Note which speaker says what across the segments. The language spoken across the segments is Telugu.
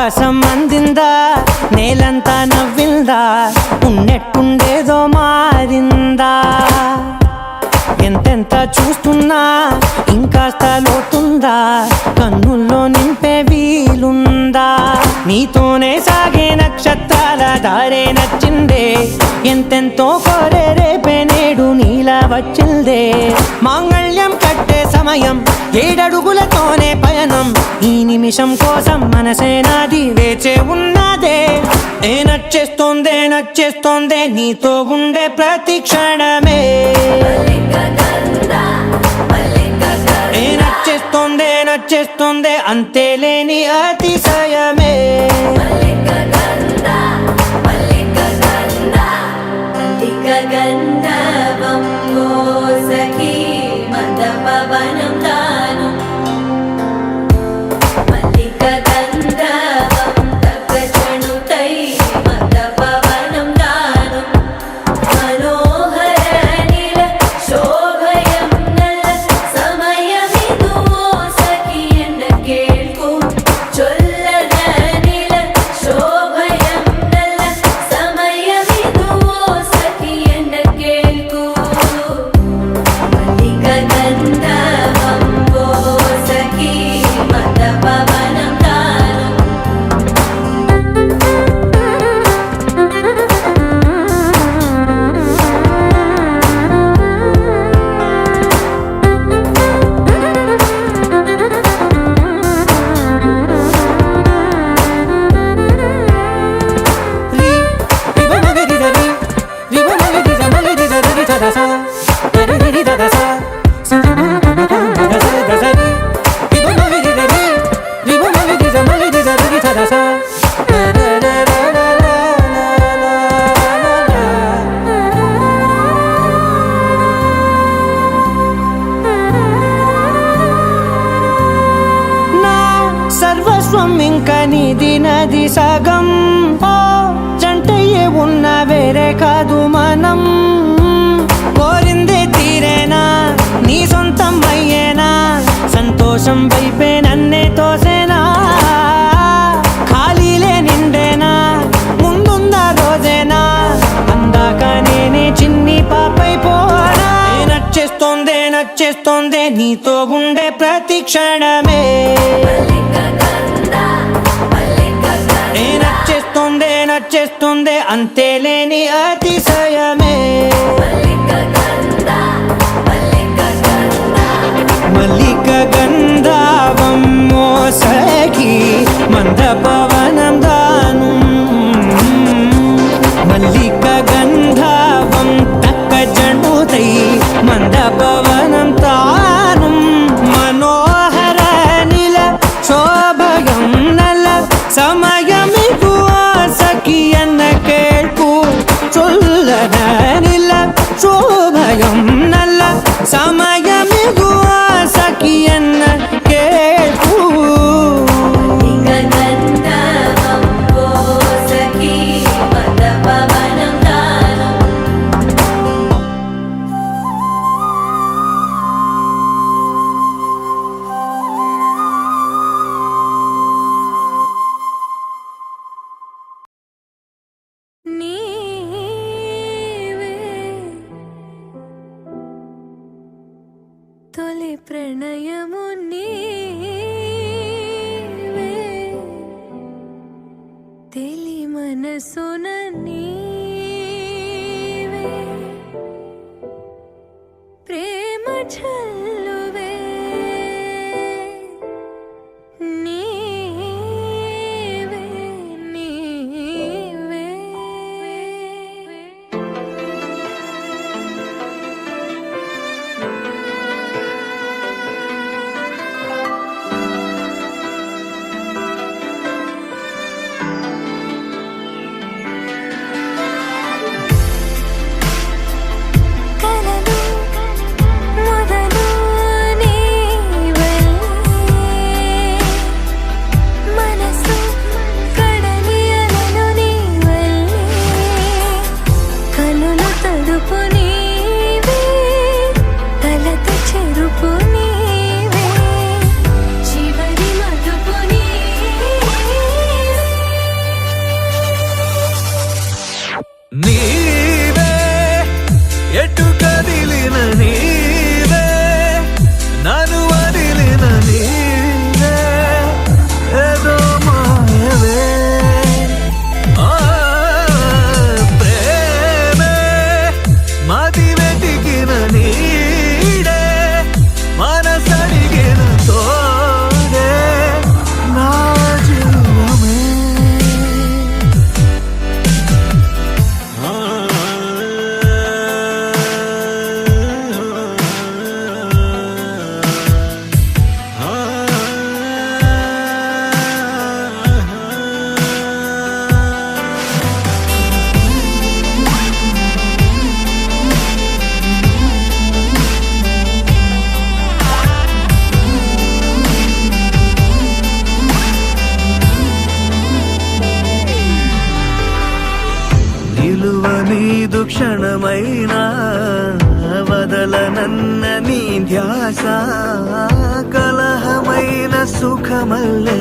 Speaker 1: ఆకాశం అందిందా, నేలంతా నవ్విందా, ఉన్నట్టుండేదో మారిందా. ఎంతెంత చూస్తున్నా ఇంకాస్త లోతుందా, కన్నుల్లో నింపే వీలుందా. నీతోనే సాగే నక్షత్రాల దారే నచ్చిందే, ఎంతెంతో కోరే రేపే నేడు నీలా వచ్చిందే. మాంగళ్యం కట్టే సమయం 7 అడుగులతోనే పయనం, ఈ నిమిషం కోసం మనసే నాది వేచే ఉన్నదే. నచ్చేస్తోందే నచ్చేస్తోందే నీతో ఉండే ప్రతి క్షణమే. నచ్చేస్తోందే నచ్చేస్తోందే అంతేలేని అతిశయమే. సర్వస్వం ఇంకా నీది నది సగం, జంటయ్యే ఉన్న వేరే కాదు మనం. కోరిందే తీరేనా నీ సొంతం అయ్యేనా, సంతోషం వైపే నన్నే తోసేనా. ఖాళీలే నిండేనా ముందుందా రోజేనా, అందాక నేనే చిన్ని పాపైపోనా. నచ్చేస్తోందే నచ్చేస్తోందే నీతో ఉండే ప్రతి క్షణమే. నచ్చేస్తోందే నచ్చేస్తోందే అంతేలేని అతిశయమే. మల్లిక గంధావం మోసగి మంద పవనం దాను, మల్లిక గంధావం తక్క జండుతై మంద పవనం తాను. మనోహర నిల శోభయం నల సమయమిగు సఖి ఎన్న కేൾకు, చొల్లన నిల శోభయం నల్ల సమయమిగు సఖి ఎన్న కేൾకు.
Speaker 2: తొలి ప్రణయము నీవే, తెలి మనసున నీవే, ప్రేమ చల్లువే నీవే నీవే. కలలు మొదలు
Speaker 1: నీవే ఎటు కదిలిన నీవే నన్ను వదిలిన నీవే ఏదో మాయవే ఆ ప్రేమే మది వెతికిన నీడే మనసడిగిన తోడే నా జీవమే నిలువ నీదు క్షణమైనా వదలనన్న నీ ధ్యాస కలహమైన సుఖమల్లే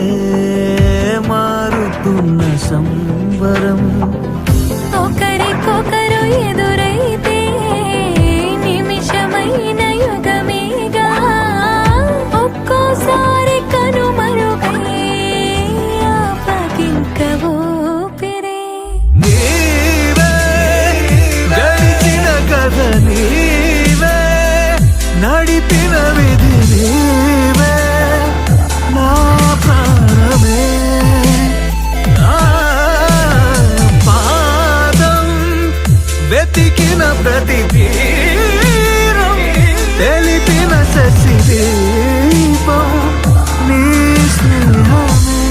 Speaker 1: మారుతున్న సంబరం
Speaker 2: ఒకరికొకరు ఎదురైతే నిమిషమైన యుగమేగా ఒక్కోసారి కనుమరుగై ఆపగింక ఊపిరే
Speaker 1: నీవే గడిచిన కథ నీవే నడిపిన విధి నీవే నా ప్రాణమే ఆ పాదం వెతికిన ప్రతి తీరం తెలిపిన శశి దీపం నీ స్నేహమే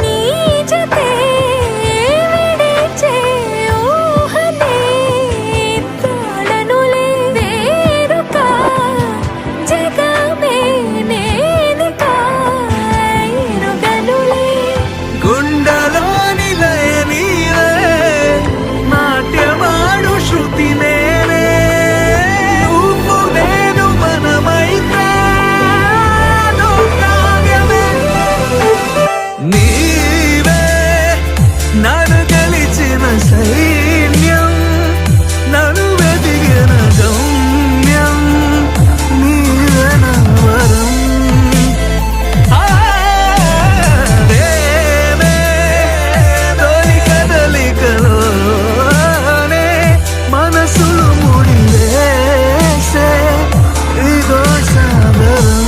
Speaker 2: నీ జతే విడిచే ఊహనే తాళనులే వేరుక జగమే నేనిక ఎరుగనులే
Speaker 1: గుండెలోని లయ నీవే నాట్యమాడు శృతి నేనే నువ్వు నేను మనమైతే నువ్వు కావ్యమే నీవే నన్ను గెలిచిన సైన్యం నన్ను వెతికిన గమ్యం నీవే నా వరం ప్రేమే తొలి కదలికలోనే మనసులు ముడివేసే ఇదో సాగరం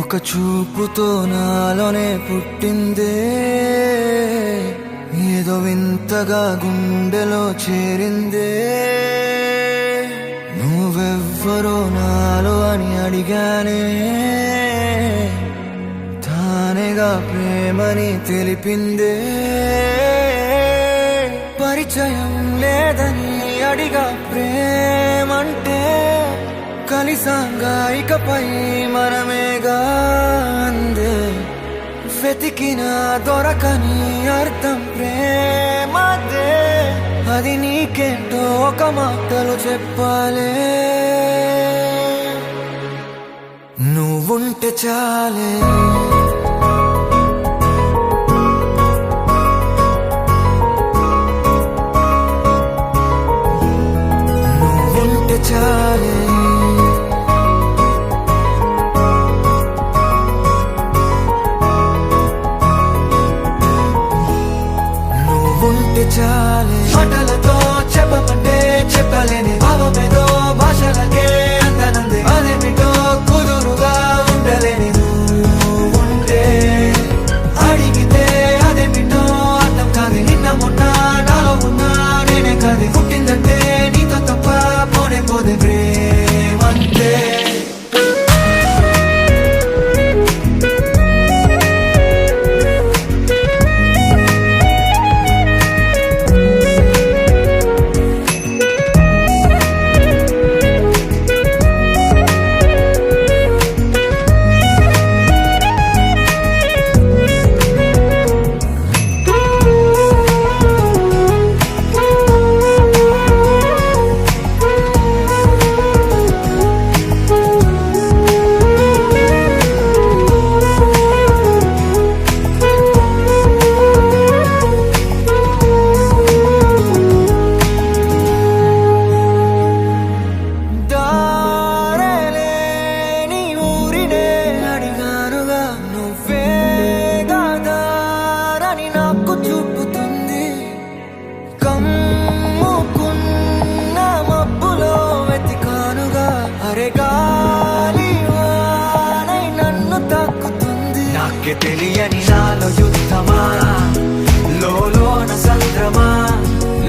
Speaker 1: ఒక చూపుతో నాలోనే పుట్టిందే ఏదో వింతగా గుండెలో చేరిందే నువ్వెవ్వరో నాలో అని అడిగానే తానేగా ప్రేమని తెలిపిందే పరిచయం లేదని అడిగా ప్రేమంటే కలిసాంగా ఇకపై మనమేగా అందే వెతికిన దొరకని అర్థం ప్రేమదే అది నీకేంటో ఒక మాటలు చెప్పాలే నువ్వుంటే చాలే నువ్వుంటే చాలే చాలే మాటలతో చెప్పమంటే చెప్పలేని భావమేదో పోదే ప్రేమంతే తెలియని నాలో యుద్ధమా లోన సంద్రమా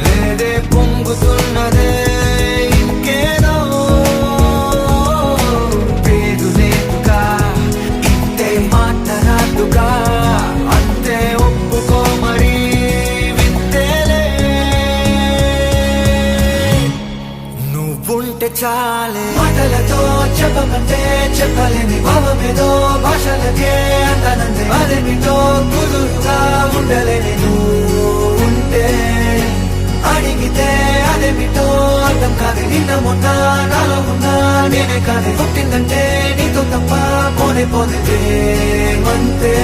Speaker 1: లేదే పొంగుతున్నదే ఇంకేదో పేరు లేదుగా ఇంతే మాట్లాడుగా అంతే ఒప్పుకో మరి వింతేలే నువ్వుంటే చాలే మాటలతో చెప్పమంటే చెప్పలేని భావమేదో భాషలకే అంతనందే అదేమిటో కుదురుగా ఉండలేని నువ్వు ఉంటే అడిగితే అదేమిటో అర్థం కాదు నిన్న మొన్న నాలో ఉన్నా నేనే కాదే పుట్టిందంటే నీతో తప్ప పోనే పోదే ప్రేమంతే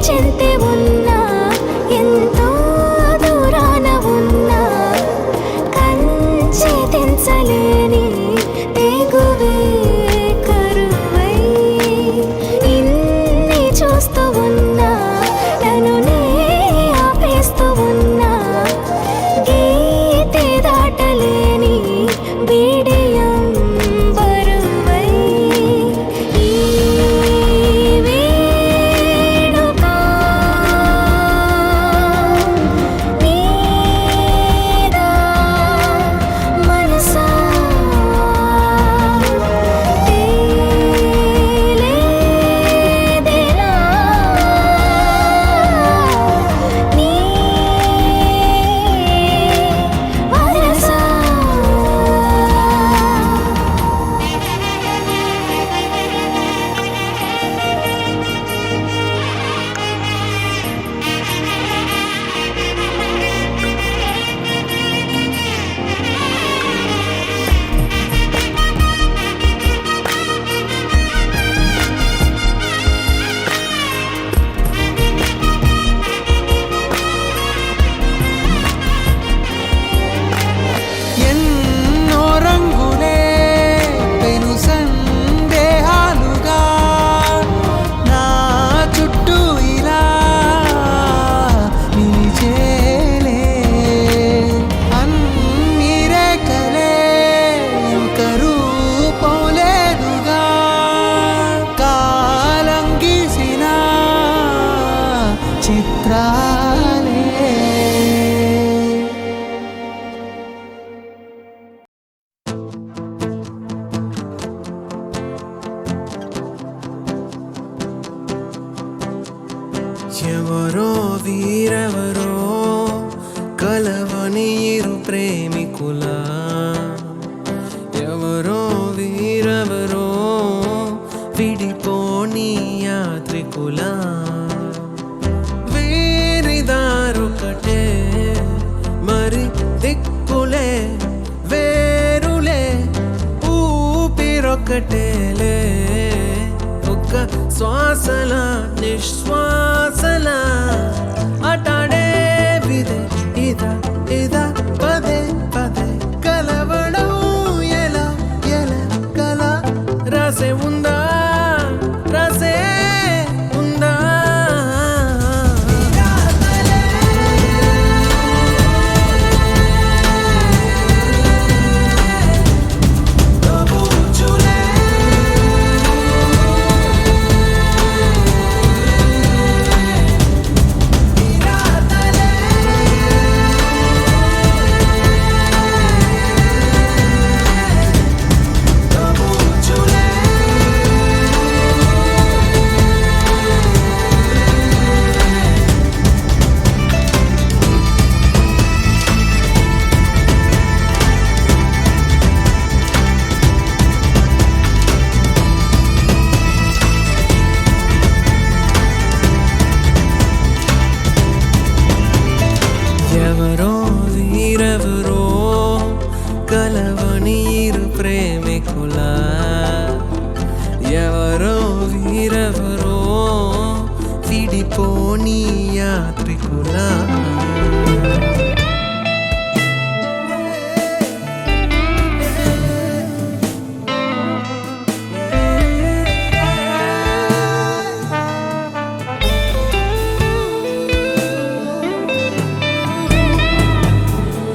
Speaker 2: చెంతే ఉన్నా ఎంతో దూరాన ఉన్నా
Speaker 3: ప్రేమికులా ఎవరో వీరెవరో విడిపోని యాత్రికులా వీరిదారొకటే మరి దిక్కులే వేరులే ఊపిరొకటేలే ఒక్క శ్వాసల నిశ్వాసల అటాడే విదే ఇదా ఇదా పదే పదే కలవడం ఎలా ఎలా కల రాసే ఉందా రాసే ఉందా ఎవరో వీరెవరో కలవనీరు ప్రేమికులా ఎవరో వీరెవరో విడిపోని యాత్రికులా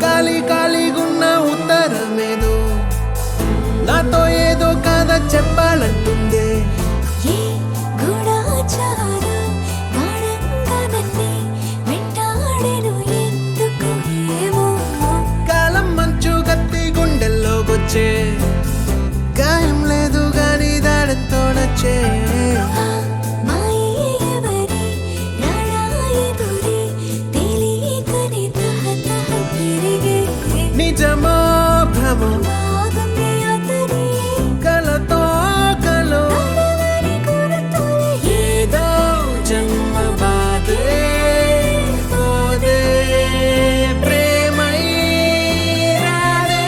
Speaker 3: ఖాళీ ఖాళీగున్న ఉత్తరమేదో నాతో ఏదో కథ చెప్పాలంటుందే
Speaker 2: ఏ గూఢచారం గాఢంగా నన్నే వెంటాడెను ఎందుకు ఏమో
Speaker 3: కాలం మంచు గత్తి గుండెల్లోకొచ్చే గాయం లేదు గాని దాడంతో నచ్చే
Speaker 2: మాయే ఎవరి రాడాయెదురే తెలియకనే తహతహ పెరిగే
Speaker 3: నిజమో భ్రమో
Speaker 2: బాగుంది అతని
Speaker 3: కలతో కలో
Speaker 2: నడవని గుర్తులే
Speaker 3: ఏదో జన్మ బాధే పోదే ప్రేమై రాదే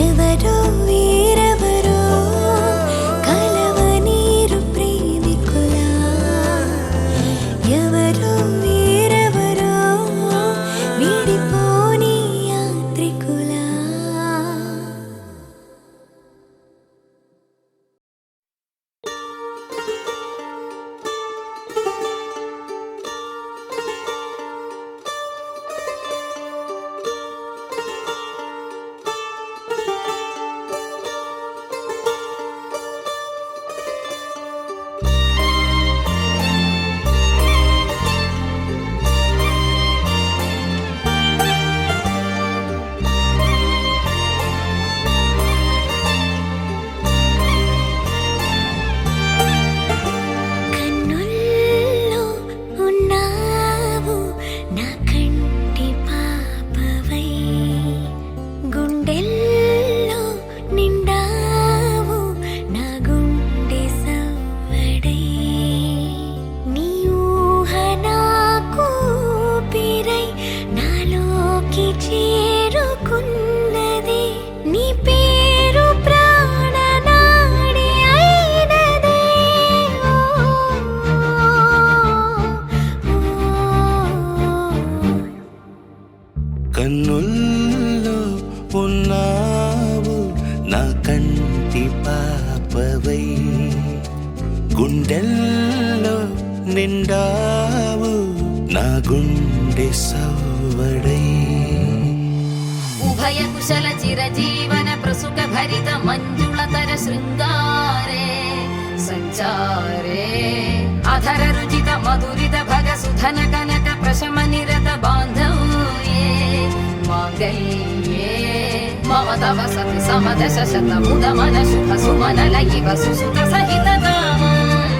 Speaker 2: ఎవరో వీరెవరో కలవనీరు ప్రేమికులా ఎవరో వీరెవరో విడిపోని యాత్రికులా కన్నుల్లో ఉన్నావు నా కంటి పాపవై గుండెల్లో నిండావు నా గుండె సవ్వడై నీ ఊహ నాకు ఊపిరై నాలోకి చేరుకున్నది నీ పేరు ప్రాణనాడి అయినదే
Speaker 4: కన్నుల్లో ఉన్నావు నా కంటి పాపవై గుండెల్లో నిండావు నా గుండె గుండె సవ్వడై
Speaker 5: ఉభయ కుశల చిరజీవన ప్రసుక భరిత మంజుళతర శృంగారే సంచారే అధర రుచిత మధురిత భగ సుధన కనక ప్రశమ నిరత బాంధవ్యే మాంగళ్యే మమ తవ సతి సమదశ శత ముద మన శుభ సుమన లయివ సుసుత సహిత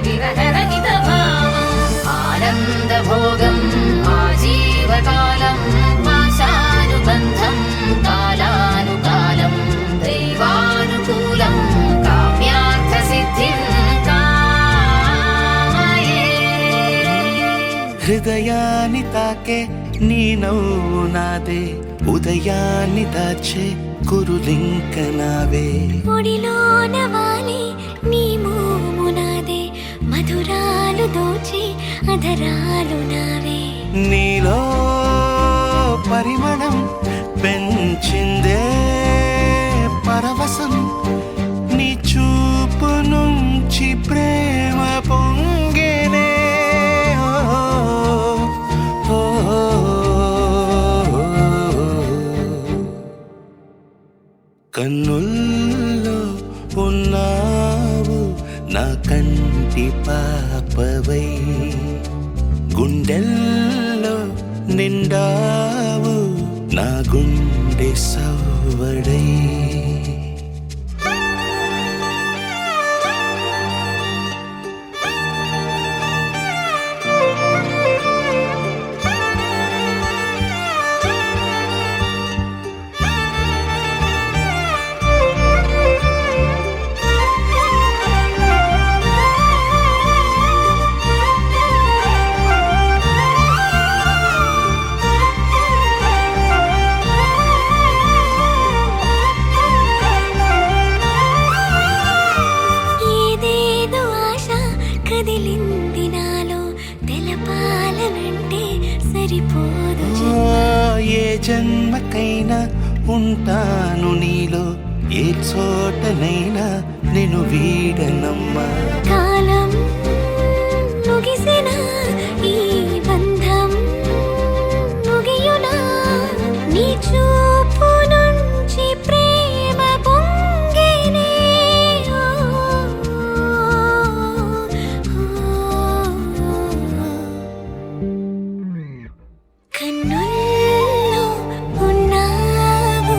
Speaker 5: విరహ రహిత భావం ఆనంద భోగం ఆజీవకాలం పాశానుబంధం కాలానుకాలం దైవానుకూలం కామ్యార్థ సిద్ధిం కామయే.
Speaker 4: హృదయాన్ని తాకే నీ నవ్వు నాదే ఉదయాన్ని దాచే కురులింక నావే
Speaker 2: ఒడిలోన వాలి నీ మోము నాదే మధురాలు దోచి అధరాలు నావే
Speaker 4: నీలో పరిమళం పెంచిందే పరవశం నీ చూపు నుంచి ప్రేమ పొంగేనే ఓ, ఓ, ఓ. కన్నుల్లో ఉన్నావు నా కంటి పాపవై గుండెల్లో నిండావు నా గుండె సవ్వడై
Speaker 2: ఏదేదో ఆశ కదిలింది నాలో తెలపాలనంటే సరిపోదు
Speaker 4: ఏ జన్మకైనా ఉంటాను నీలో ఏ చోటనైనా నేను వీడనమ్మా
Speaker 2: కాలం ముగిసిన ఈ బంధం ముగియునా నీ చూపు నుంచి ప్రేమ పొంగేనే ఓ, కన్నుల్లో ఉన్నావు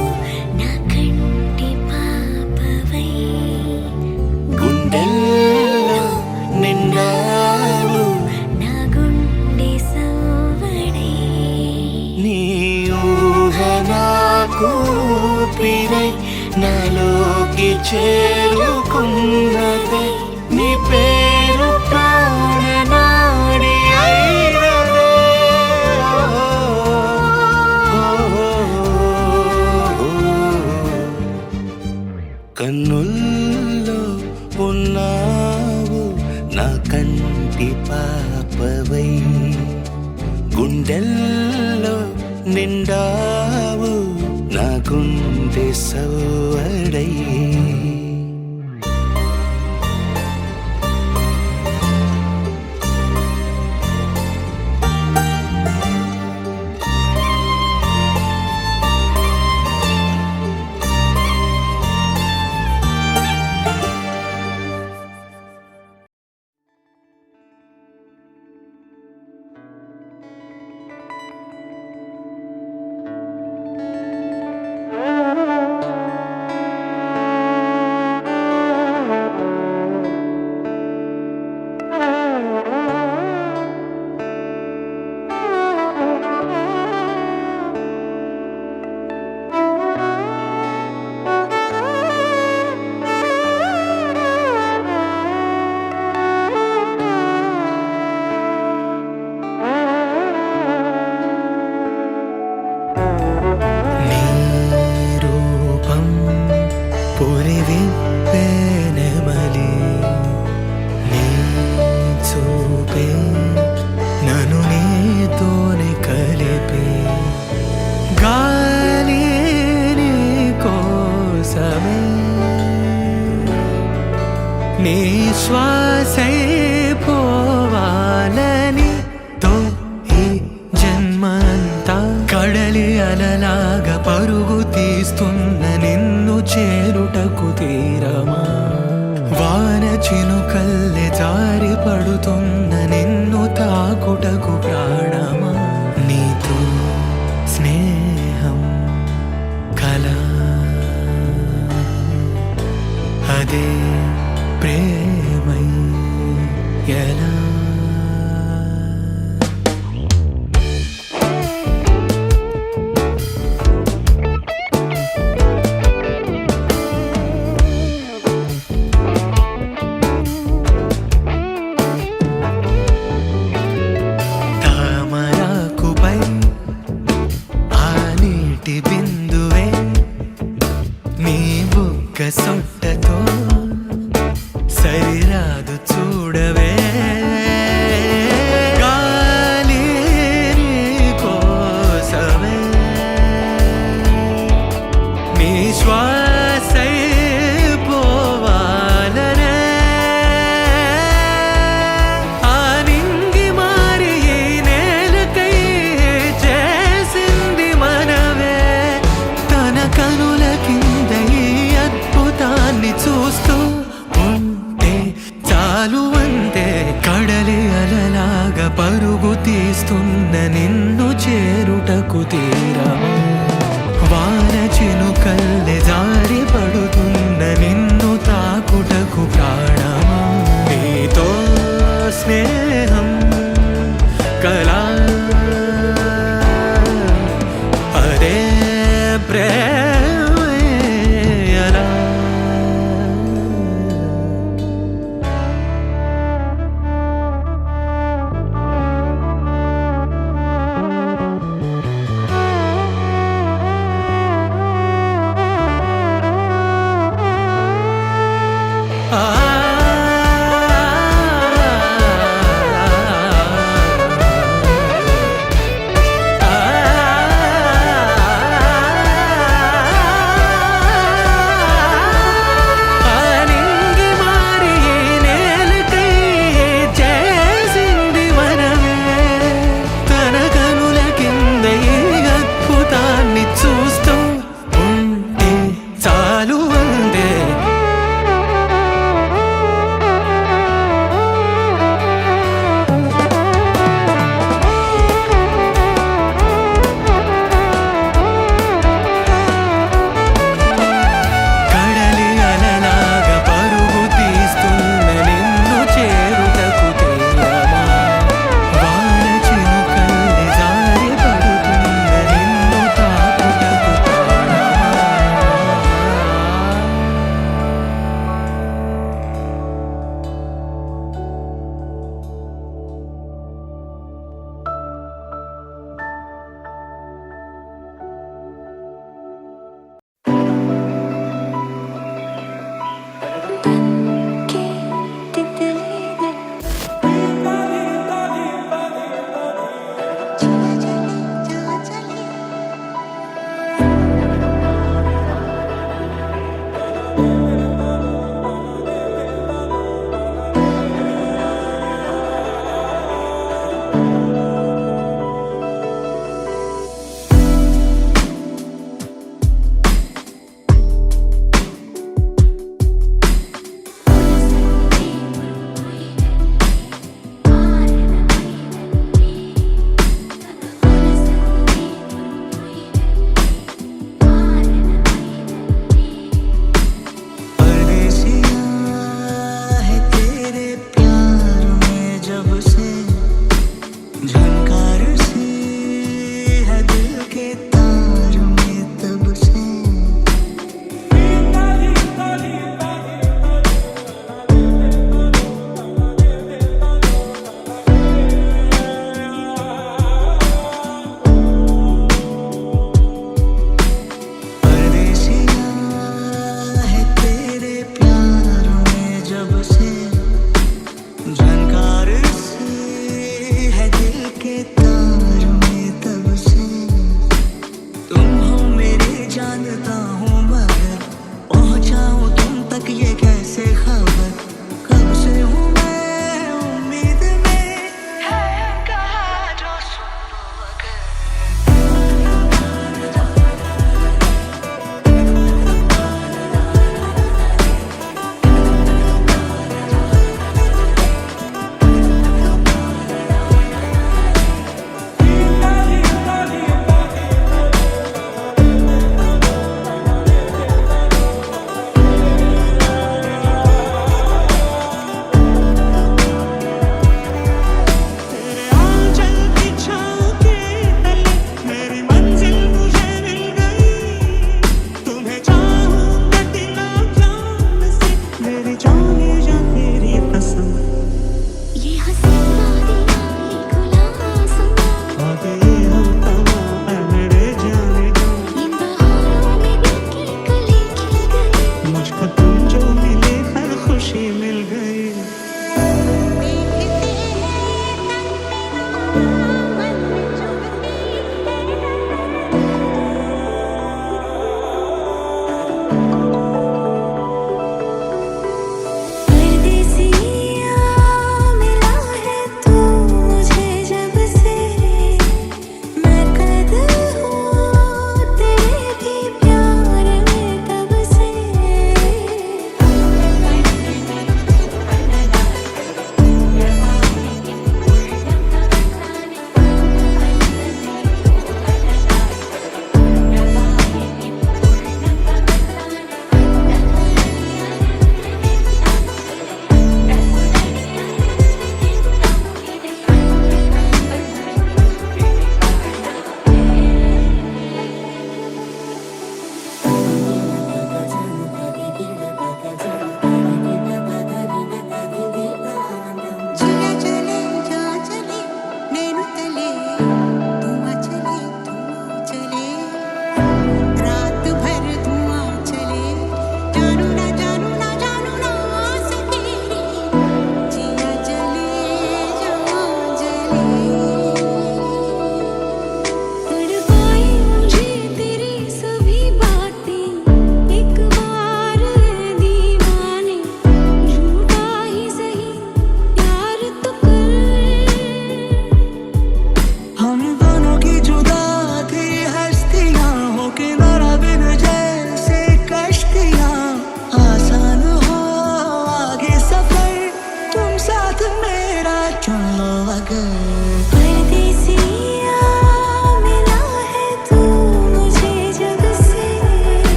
Speaker 2: నా కంటి పాపవై
Speaker 4: గుండెల్లో నిండావు
Speaker 2: నా గుండె సవ్వడై
Speaker 4: నీ ఊహ నాకు ఊపిరై నాలోకి చేరుకున్నదే నీ పేరు ప్రాణనాడి అయినదే కన్నుల్లో ఉన్నావు నా కంటి పాపవై గుండెల్లో నిండావు నా గుండె సవ్వడై నీ శ్వాసై పోవాలని తో ఈ జన్మ అంతా కడలి అలలాగా పరుగు తీస్తున్న నిన్ను చేరుటకు తీరమా వాన చినుకల్లె జారి పడుతున్న నిన్ను తాకుటకు ప్రాణమా నీతో స్నేహం కలా అదే ప్రేమై ఎలా తామరాకుపై ఆ నీటి బిందువే నీ బుగ్గ సొట్టతో సరిరాదు చూడవే గాలి నీ కోసమే నీ శ్వాసై పోవాలనే ఆ నింగి మారి ఈ నేలకై చేసింది మనవే తన కనుల కింద ఈ అద్భుతాన్ని చూస్తూ ఉంటే చాలు అంతే కడలి అలలాగా పరుగు తీస్తున్న నిన్ను చేరుటకు తీరమా వాన చినుకల్లె జారి పడుతున్న నిన్ను తాకుటకు ప్రాణమా నీతో స్నేహం కలా అదే ప్రేమలా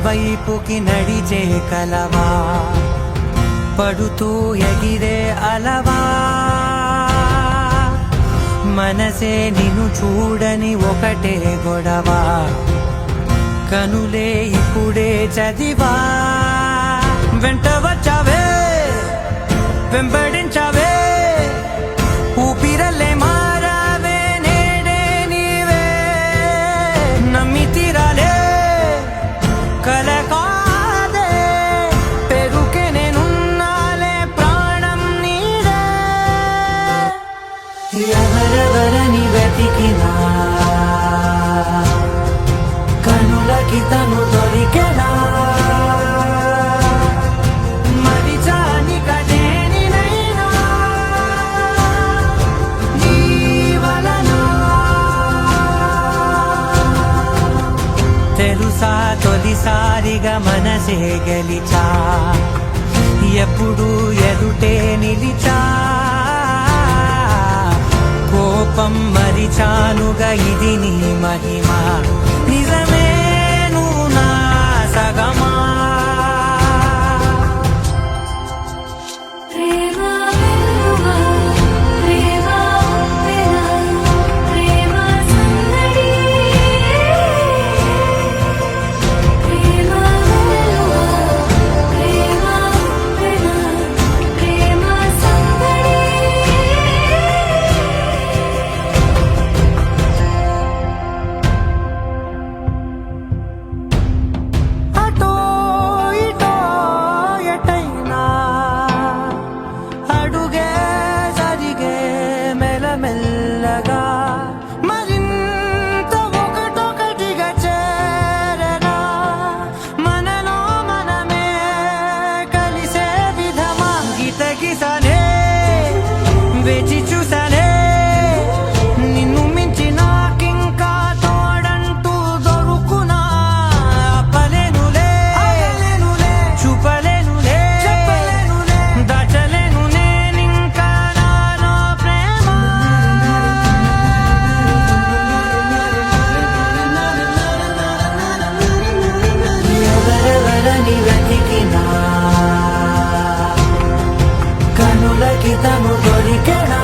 Speaker 1: వైపుకి నడిచే కలవా పడుతూ ఎగిరే అలవా మనసే నిన్ను చూడని ఒకటే గొడవ కనులే ఇప్పుడే చదివా వెంట వచ్చావే వెంబడించావే ఊపిరల్లే మారావే నేడే నీవే నమ్మి తీరాలే కల కాదే పెరుకే నేనున్నాలే ప్రాణం నీదే ఎవరెవరని వెతికినా కనులకి తను దొరికెనా మరిచాని కదేనినైనా నీ వలన తెలుసా తొలిసారిగా మనసే గెలిచా ఎప్పుడు ఎదుటే నిలిచా కోపం మరిచానుగా ఇది నీ మహిమ నిజమే నువ్వు నా సగమా
Speaker 2: ప్రేమ వెలువ ప్రేమ ఉప్పెన ప్రేమ సందడి ప్రేమ వెలువ ప్రేమ ఉప్పెన ప్రేమ సందడి
Speaker 1: అటో ఇటో ఎటైనా అడుగే జరిగే మెల్లమెల్లగా మరింత ఒకటొకటిగా చేరనా మనలో మనమే కలిసే విధమా గీతగీసానే వేచి చూసానే నిన్ను మించి నాకింకా తోడంటూ దొరుకునా ఆపలేనులే చూపలేనులే దాచలేను నేనింకా నాలో ప్రేమ ఎవరెవరని వెతికినా కనులకి తను దొరికెనా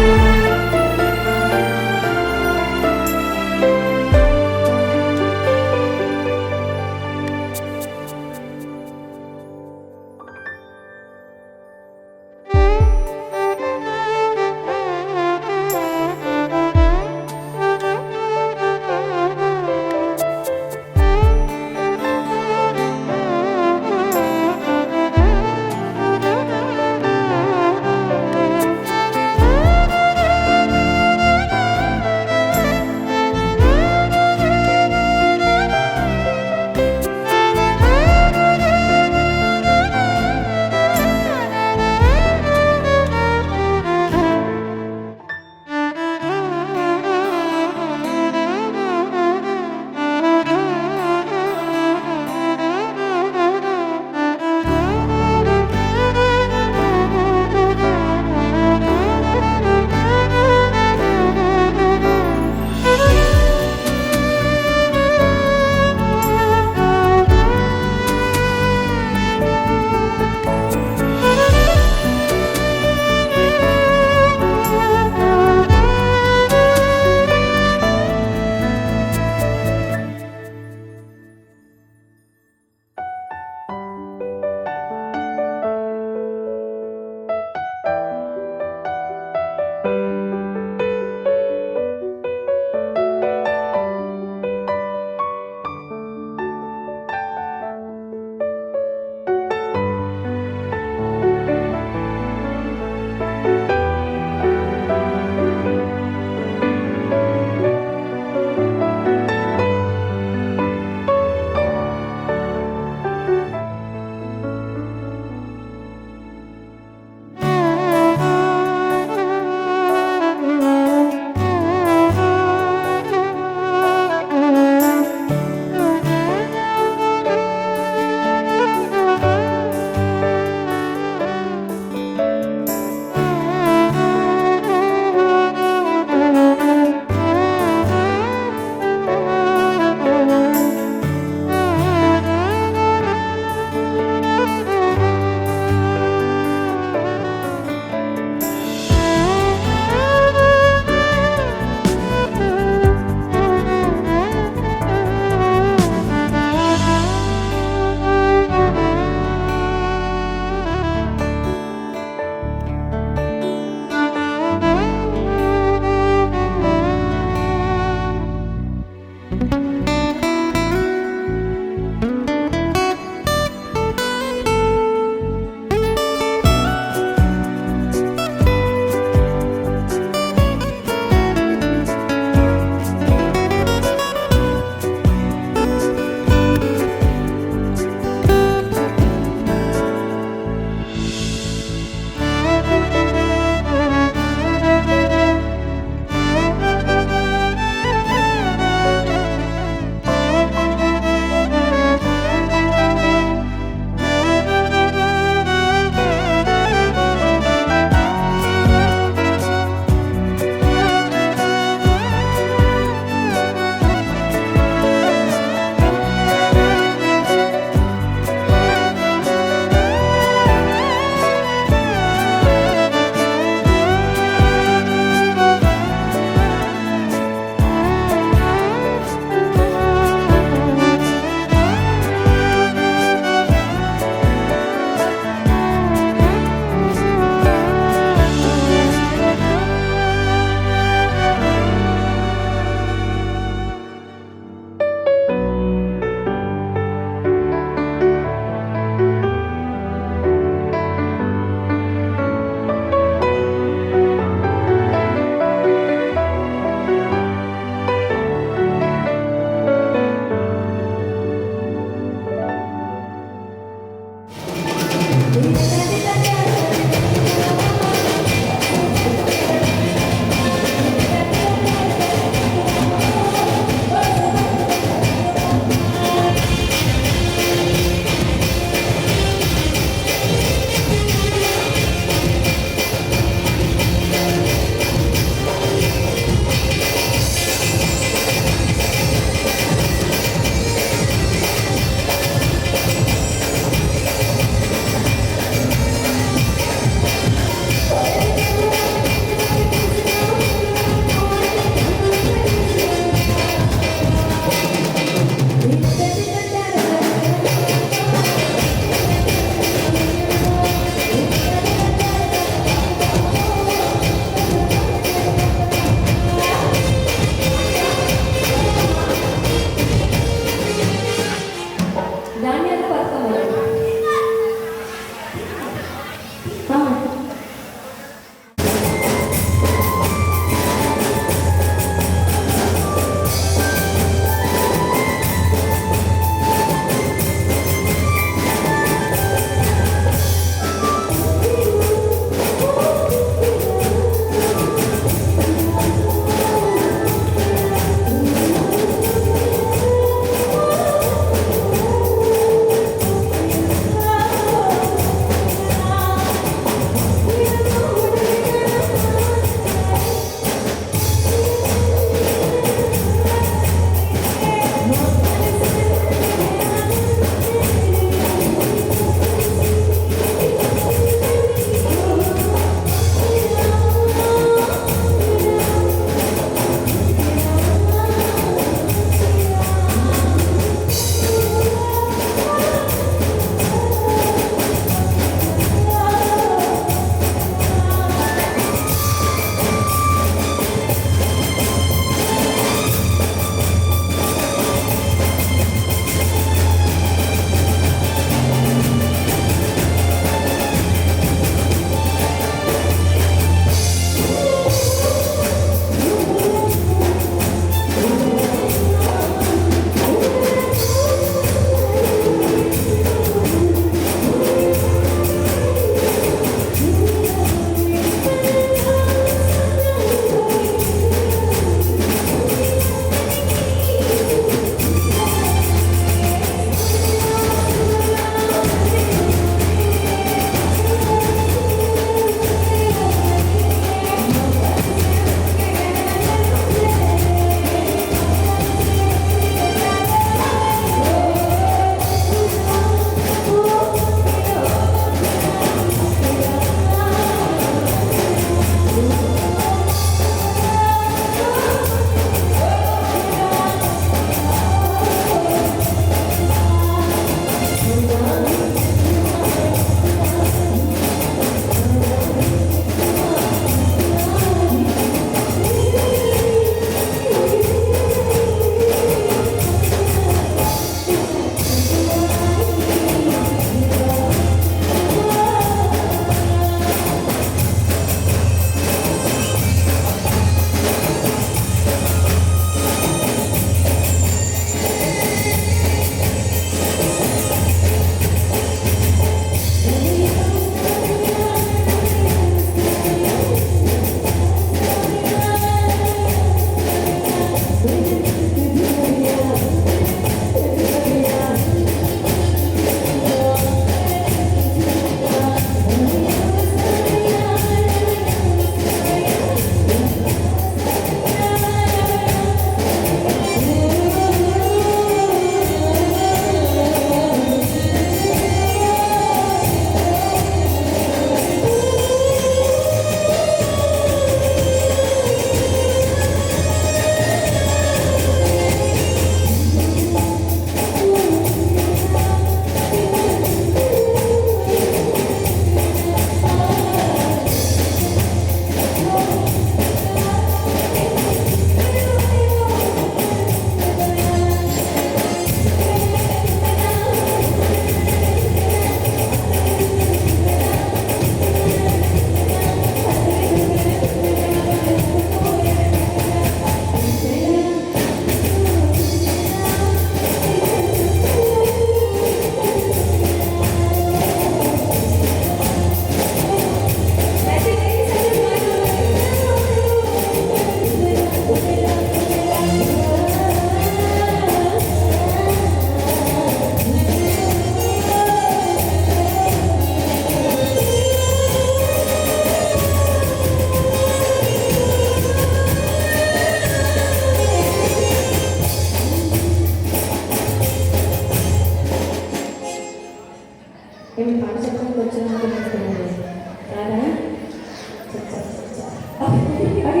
Speaker 6: అది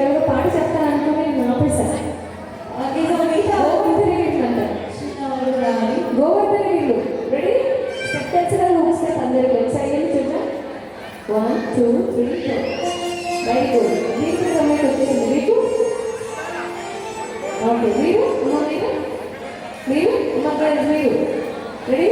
Speaker 6: ఎవరో పాట చెప్తాను అనుకుని నేను ఆపేశాను. గోవర్ధన వీళ్ళు రెడీ స్టెప్ తెలిసిన స్టెప్ అందరికి ఒకసారి చూద్దాం. 1 2 3 4 వెరీ గుడ్. దీనికి సమయం వచ్చేసింది మీకు. ఓకే మీరు మీరు మీరు రెడీ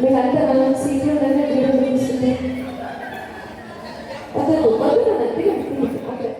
Speaker 6: మీకు అంతా సీట్లు ఉందంటే మీరు చూపిస్తుంది అసలు అక్కడ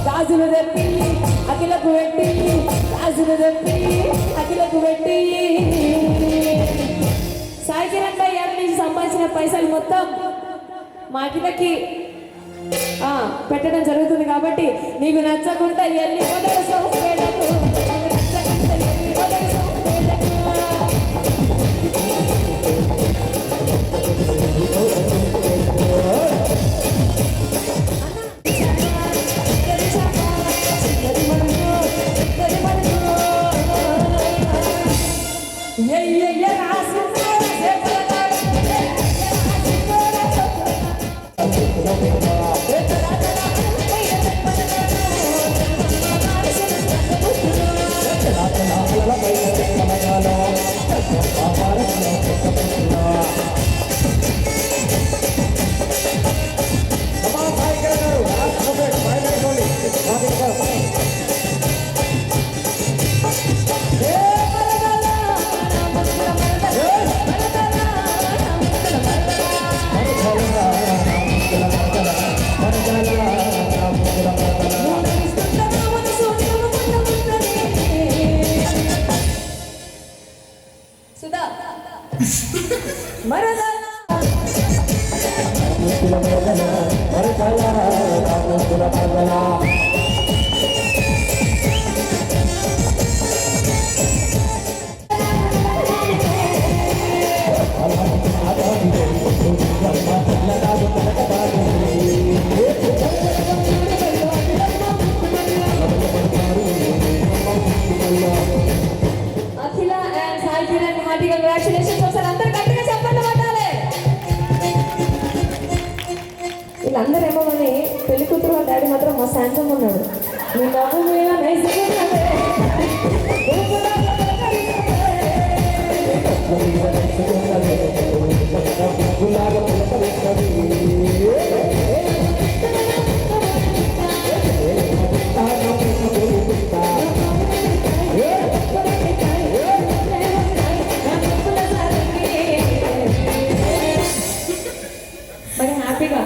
Speaker 6: గాజులు తెప్పి అఖిలకు పెట్టి గాజులు తెప్పి అఖిలకు పెట్టి సాయి కిరణ్ భాయ్ గారి నుంచి సంపాదించిన పైసలు మొత్తం మా అఖిలకి పెట్టడం జరుగుతుంది కాబట్టి నీకు నచ్చకుండా ఎల్లి మొదలు సౌకర్యాలకు Akhila and Sai Kiran hearty congratulations. ఒకసారి అందరు గట్టిగా చెప్పండి పట్టాలి. వీళ్ళందరూ ఏమో కానీ పెళ్లి కూతురు వాళ్ళ డాడీ మాత్రం మా శాంతం ఉన్నాడు. మీ బాబు మీద నైస్గా ఉన్నదే. మరి హ్యాపీగా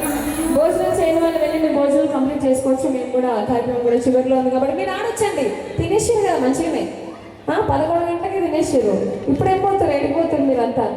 Speaker 6: భోజనం చేయని వాళ్ళు వెళ్ళి మీ భోజనం కంప్లీట్ చేసుకోవచ్చు. మేము కూడా కార్యక్రమం కూడా చివరిలో ఉంది కాబట్టి మీరు ఆడొచ్చండి. తినేసారు కదా మంచిగానే. 11 గంటలకి తినేసారు. ఇప్పుడేం పోతారు, వెళ్ళిపోతారు మీరంతా.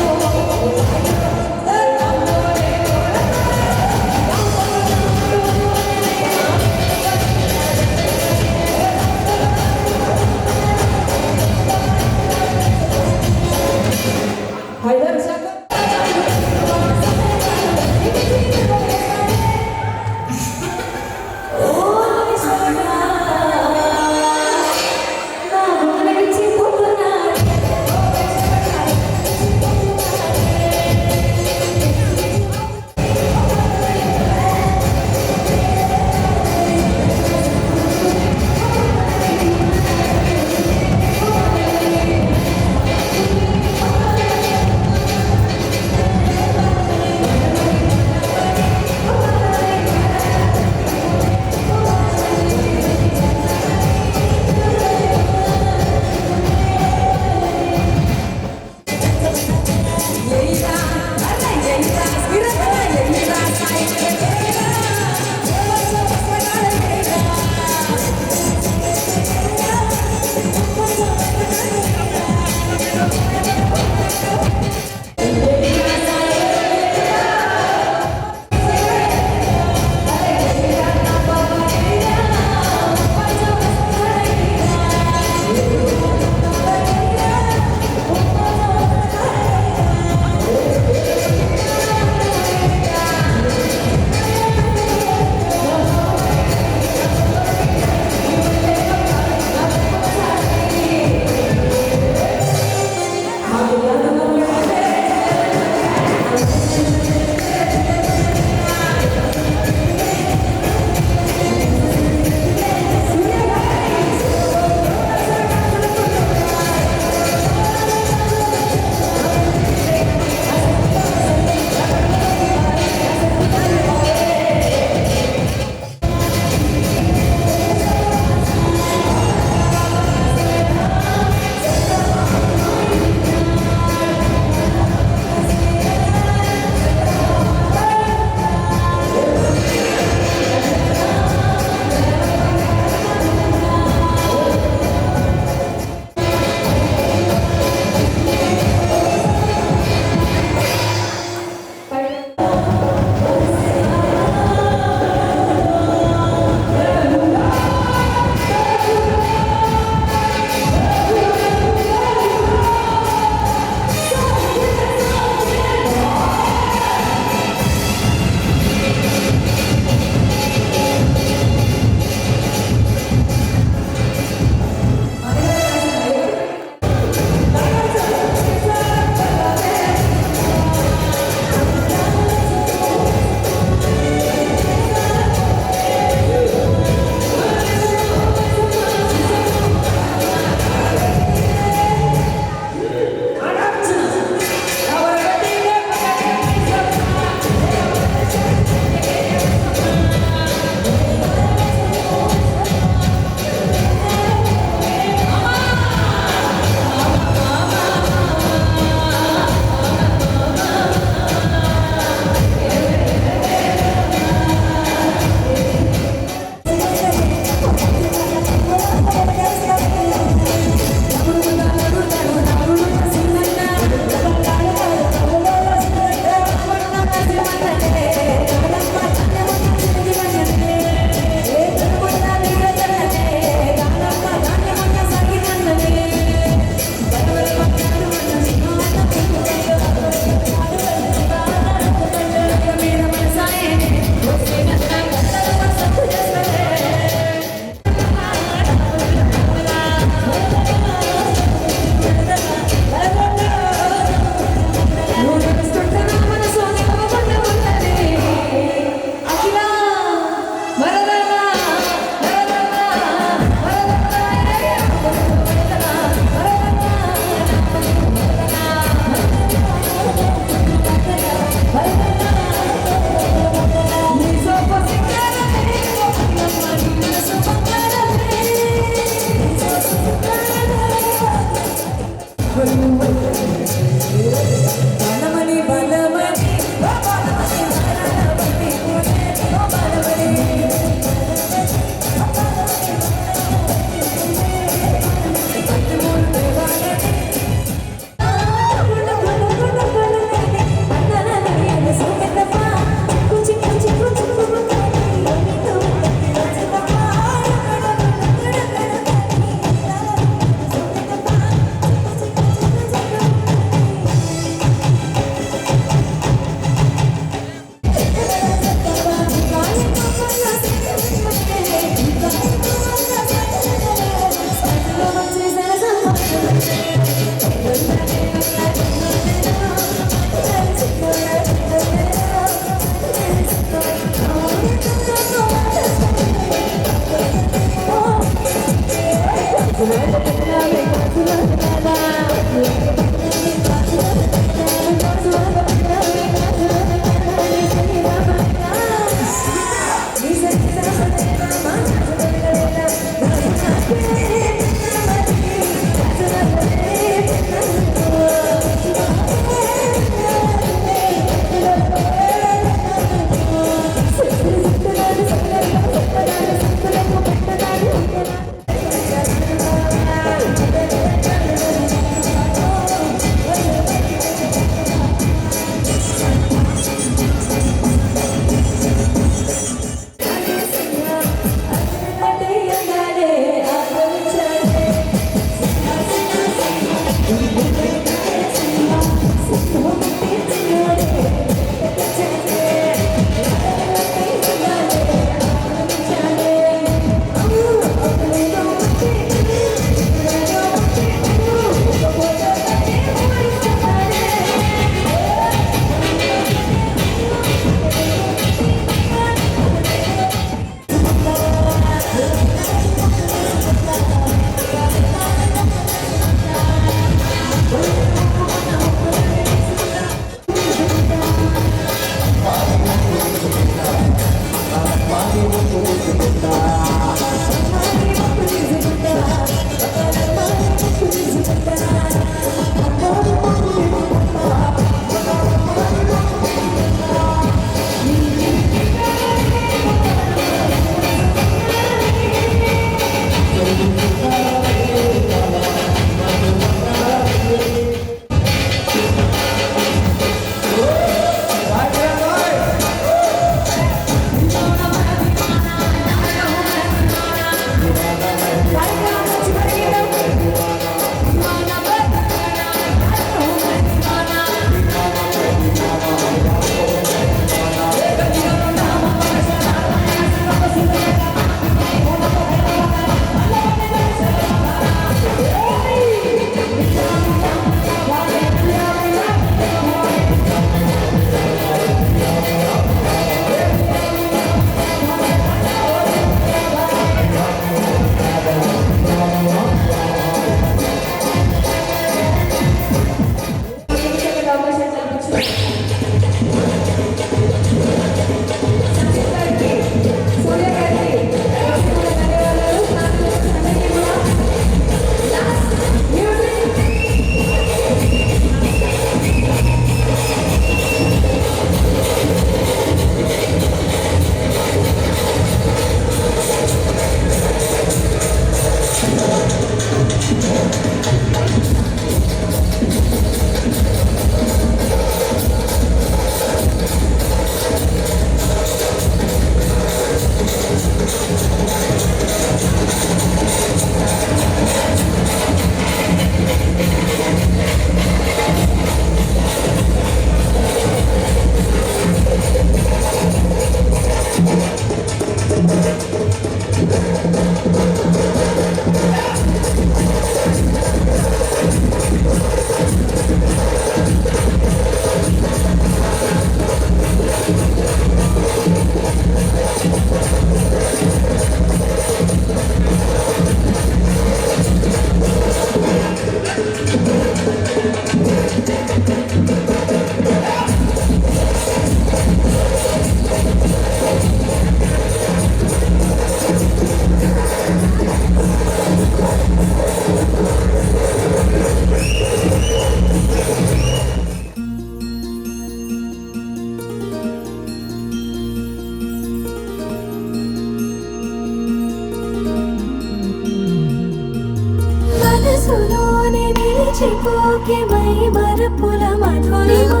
Speaker 2: మరిచిపోకే మై మరపుల మధురిమా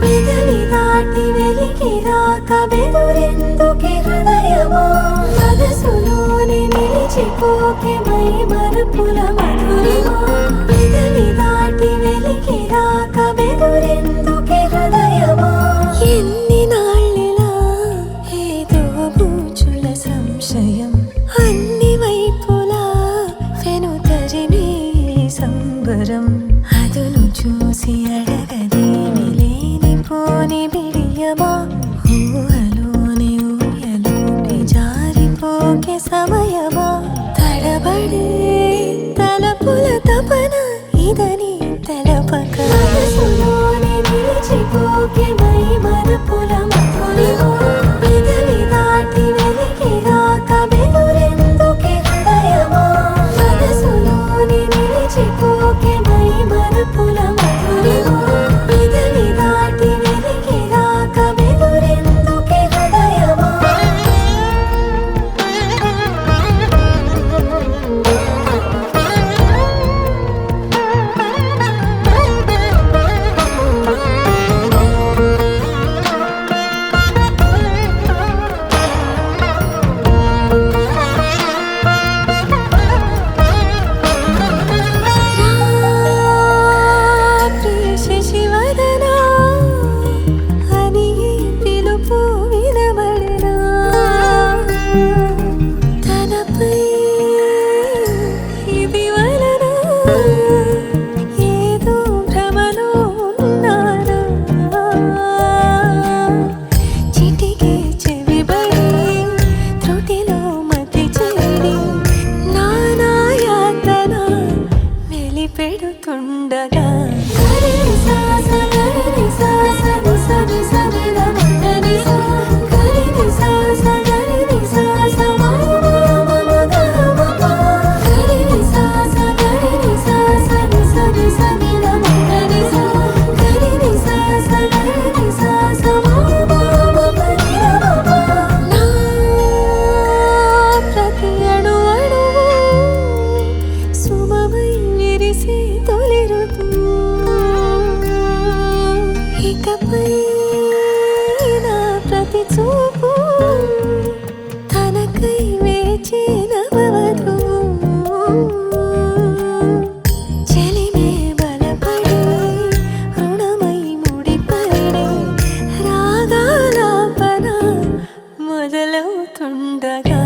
Speaker 2: పెదవి దాటి వెలికి రాక బెదురెందుకే హృదయమా మనసులోనే నిలిచిపోకే మై మరపుల మధురిమా పెదవి దాటి వెలికి రాక బెదురెందుకే హృదయమా ఎన్ని నాళ్ళిలా ఏదో బూచుల సంశయం అన్ని వైపులా వెనుతరిమే సంబరం అదును చూసి అడగదేమి లేనిపోని బిడియమా ఊహలోని ఊయలోకి జారిపోకే సమయమా తడబడే వలపుల తపన ఇదని తెలపక మనసులోనే నిలిచిపోకే మై మరపుల మధురిమా పెదవి దాటి వెలికి రాక బెదురెందుకే హృదయమా మనసులోనే నిలిచిపోకే మై మరపుల మధురిమా పెదవి దాటి వెలికి రాక బెదురెందుకే హృదయమా ప్రియ శశివదనా అని పిలుపు వినబడనా తనపై ఇది వలన ఏదో భ్రమలో ఉన్నానా చిటికే చెవిబడి త్రుటిలో మతి చెడి నానాయాతన వెలిపెడుతుండగా గరి సాస గరి సాస నిస నిస నిద మద నిస గరి సాస గరి సాస మమ మమ గమ గరి సాస గరి సాస నిస నిస నిద మద నిస గరి సాస గరి సాస మమ మమ నిద మమ నా ప్రతి అణు అణువు సుమమై విరిసే తొలి ఋతువు ఇకపై నా ప్రతి చూపు తనకై వేచి నవవధువు చెలిమే బలపడి రుణమై ముడిపడి రాగాలాపన మొదలవుతుండగా